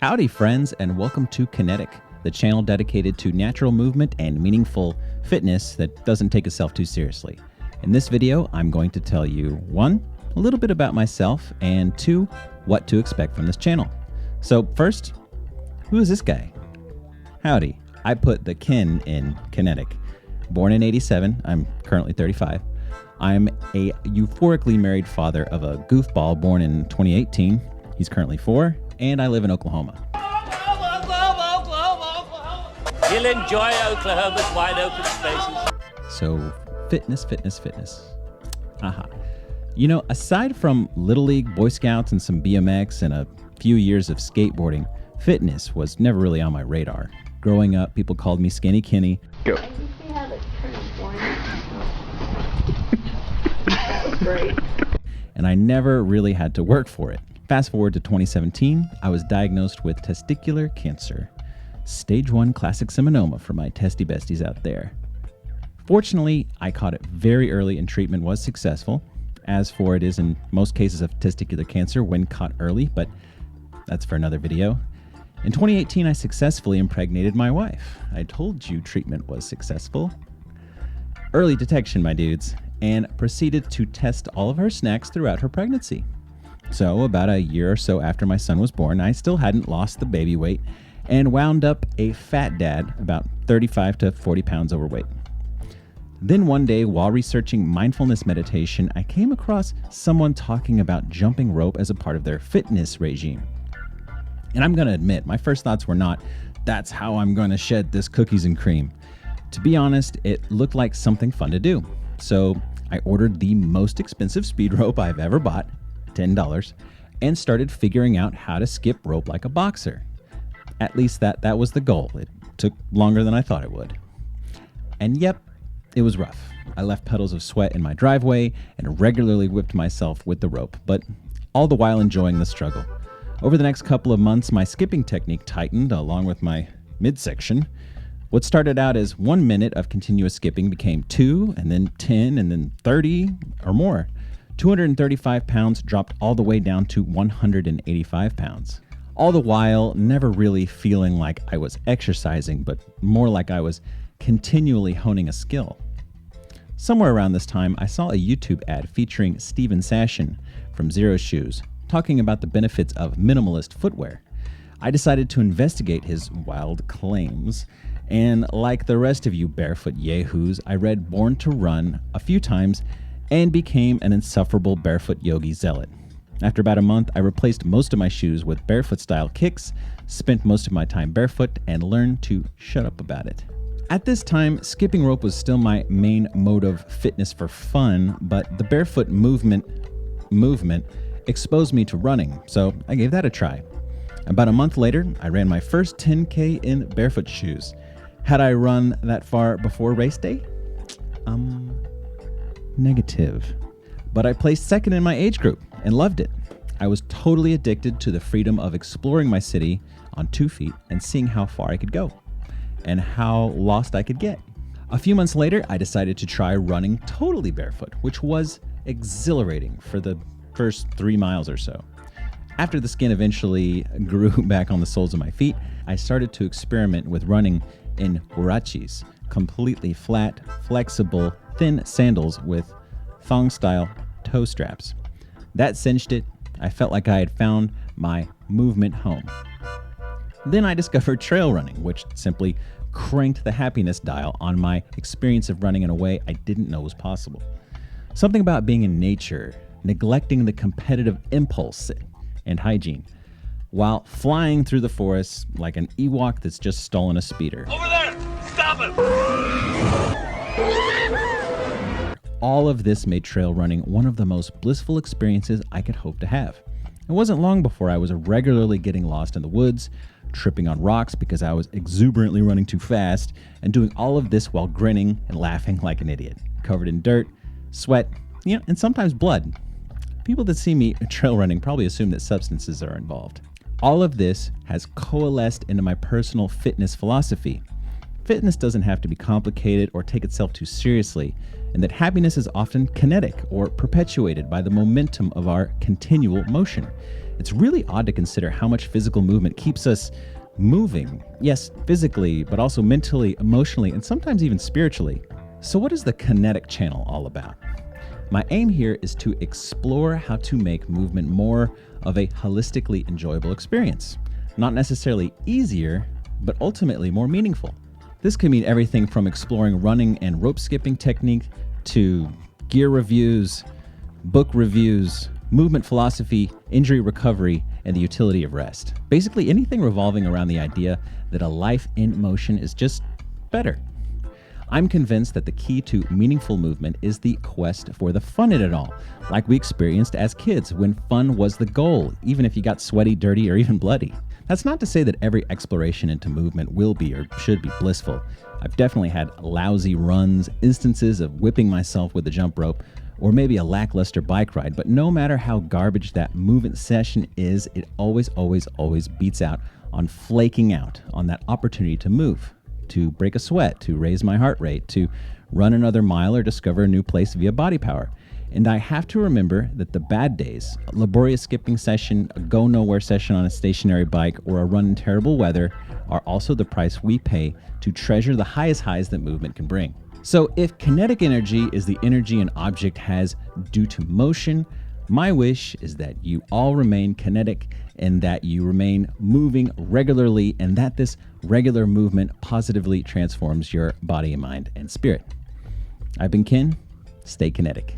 Howdy friends, and welcome to Kenetic, the channel dedicated to natural movement and meaningful fitness that doesn't take itself too seriously. In this video, I'm going to tell you 1, a little bit about myself, and 2, what to expect from this channel. So first, who is this guy? Howdy, I put the Ken in Kenetic. Born in '87, I'm currently 35. I'm a euphorically married father of a goofball born in 2018. He's currently 4, and I live in Oklahoma. You'll enjoy Oklahoma's wide open spaces. So, fitness. Aha. You know, aside from Little League, Boy Scouts, and some BMX, and a few years of skateboarding, fitness was never really on my radar. Growing up, people called me Skinny Kenny. Go. I can see how that's transformed. Great. And I never really had to work for it. Fast forward to 2017, I was diagnosed with testicular cancer. Stage 1 classic seminoma for my testy besties out there. Fortunately, I caught it very early and treatment was successful, as for it is in most cases of testicular cancer when caught early, but that's for another video. In 2018, I successfully impregnated my wife. I told you treatment was successful. Early detection, my dudes, and proceeded to test all of her snacks throughout her pregnancy. So about a year or so after my son was born, I still hadn't lost the baby weight and wound up a fat dad, about 35 to 40 pounds overweight. Then one day, while researching mindfulness meditation, I came across someone talking about jumping rope as a part of their fitness regime. And I'm going to admit, my first thoughts were not, that's how I'm going to shed this cookies and cream. To be honest, it looked like something fun to do. So I ordered the most expensive speed rope I've ever bought, $10, and started figuring out how to skip rope like a boxer. At least that was the goal. It took longer than I thought it would. And yep, it was rough. I left puddles of sweat in my driveway and regularly whipped myself with the rope, but all the while enjoying the struggle. Over the next couple of months, my skipping technique tightened along with my midsection. What started out as 1 minute of continuous skipping became 2, and then 10, and then 30 or more. 235 pounds dropped all the way down to 185 pounds. All the while, never really feeling like I was exercising, but more like I was continually honing a skill. Somewhere around this time, I saw a YouTube ad featuring Sashen from Xero Shoes, talking about the benefits of minimalist footwear. I decided to investigate his wild claims, and like the rest of you barefoot yahoos, I read Born to Run a few times and became an insufferable barefoot yogi zealot. After about a month, I replaced most of my shoes with barefoot-style kicks, spent most of my time barefoot, and learned to shut up about it. At this time, skipping rope was still my main mode of fitness for fun, but the barefoot movement exposed me to running, so I gave that a try. About a month later, I ran my first 10K in barefoot shoes. Had I run that far before race day? Negative. But I placed second in my age group and loved it. I was totally addicted to the freedom of exploring my city on 2 feet and seeing how far I could go and how lost I could get. A few months later, I decided to try running totally barefoot, which was exhilarating for the first 3 miles or so. After the skin eventually grew back on the soles of my feet, I started to experiment with running in huaraches, completely flat, flexible, thin sandals with thong-style toe straps. That cinched it. I felt like I had found my movement home. Then I discovered trail running, which simply cranked the happiness dial on my experience of running in a way I didn't know was possible. Something about being in nature, neglecting the competitive impulse and hygiene, while flying through the forest like an Ewok that's just stolen a speeder. Over there! Stop it! All of this made trail running one of the most blissful experiences I could hope to have. It wasn't long before I was regularly getting lost in the woods, tripping on rocks because I was exuberantly running too fast, and doing all of this while grinning and laughing like an idiot, covered in dirt, sweat, and sometimes blood. People that see me trail running probably assume that substances are involved. All of this has coalesced into my personal fitness philosophy. Fitness doesn't have to be complicated or take itself too seriously. and that happiness is often kinetic or perpetuated by the momentum of our continual motion. It's really odd to consider how much physical movement keeps us moving. Yes, physically, but also mentally, emotionally, and sometimes even spiritually. So what is the Kenetic channel all about? My aim here is to explore how to make movement more of a holistically enjoyable experience. Not necessarily easier, but ultimately more meaningful. This could mean everything from exploring running and rope skipping technique to gear reviews, book reviews, movement philosophy, injury recovery, and the utility of rest. Basically anything revolving around the idea that a life in motion is just better. I'm convinced that the key to meaningful movement is the quest for the fun in it all, like we experienced as kids when fun was the goal, even if you got sweaty, dirty, or even bloody. That's not to say that every exploration into movement will be or should be blissful. I've definitely had lousy runs, instances of whipping myself with a jump rope, or maybe a lackluster bike ride, but no matter how garbage that movement session is, it always beats out on flaking out on that opportunity to move, to break a sweat, to raise my heart rate, to run another mile or discover a new place via body power. And I have to remember that the bad days, a laborious skipping session, a go nowhere session on a stationary bike, or a run in terrible weather, are also the price we pay to treasure the highest highs that movement can bring. So if kinetic energy is the energy an object has due to motion, my wish is that you all remain kinetic and that you remain moving regularly, and that this regular movement positively transforms your body, mind, and spirit. I've been Ken. Stay kinetic.